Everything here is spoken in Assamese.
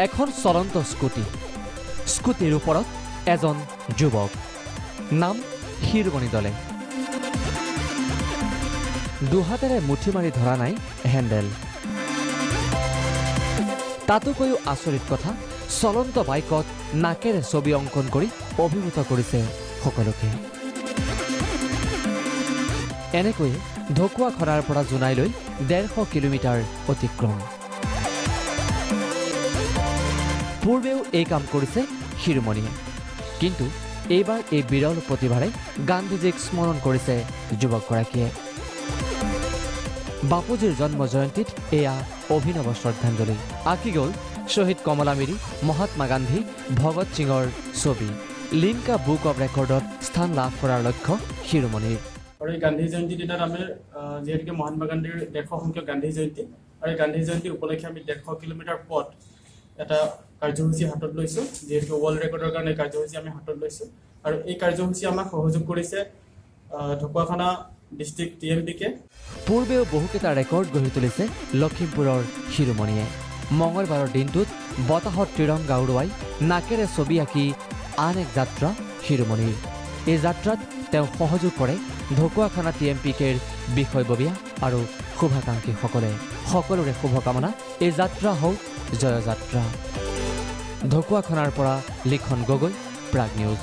এখন চলন্ত স্কুটিৰ ওপৰত এজন যুৱক নাম শিৰমণি দলে দুহাতেৰে মুঠি মাৰি ধৰা নাই হেণ্ডেল তাতোকৈও আচৰিত কথা চলন্ত বাইকত নাকেৰে ছবি অংকন কৰি অভিভূত কৰিছে সকলোকে এনেকৈয়ে ঢকুৱাখনাৰ পৰা জোনাইলৈ 150 কিলোমিটাৰ অতিক্ৰম পূৰ্বেও এই কাম কৰিছে শিৰোমণিয়ে কিন্তু এইবাৰ এই বিৰল প্ৰতিভাৰে গান্ধীজীক স্মৰণ কৰিছে যুৱকগৰাকীয়ে বাপুজীৰ জন্ম জয়ন্তীত এয়া অভিনৱ শ্ৰদ্ধাঞ্জলি আঁকি গ'ল শ্বহীদ কমলা মিৰি মহাত্মা গান্ধী ভগত সিঙৰ ছবি লিমকা বুক অৱ ৰেকৰ্ডত স্থান লাভ কৰাৰ লক্ষ্য শিৰোমণিৰ আৰু এই গান্ধী জয়ন্তী দিনত আমি যিহেতুকে মহাত্মা গান্ধীৰ 150 সংখ্যক গান্ধী জয়ন্তী আৰু এই গান্ধী জয়ন্তী উপলক্ষে আমি 150 কিলোমিটাৰ পথ এটা কাৰ্যসূচী হাতত লৈছো যেহেতু ৱৰ্ল্ড ৰেকৰ্ডৰ কাৰণে কাৰ্যসূচী আমি হাতত লৈছো আৰু এই কাৰ্যসূচী আমাক সহযোগ কৰিছে ঢকুৱাখানা ডিষ্ট্ৰিক্ট টিএমপিকে পূৰ্বেও বহুকেইটা ৰেকৰ্ড গঢ়ি তুলিছে লখিমপুৰৰ শিৰোমণিয়ে মঙলবাৰৰ দিনটোত বতাহত ত্ৰিৰংগা উৰুৱাই নাকেৰে ছবি আঁকি আন এক যাত্ৰা শিৰোমণিৰ এই যাত্ৰাত তেওঁ সহযোগ কৰে ঢকুৱাখানা টিএমপিকেৰ বিষয়ববীয়া আৰু শুভাকাংক্ষীসকলে সকলোৰে শুভকামনা এই যাত্ৰা হওক জয়যাত্ৰা ঢকুৱাখানাৰ পৰা লিখন গগৈ প্ৰাগ নিউজ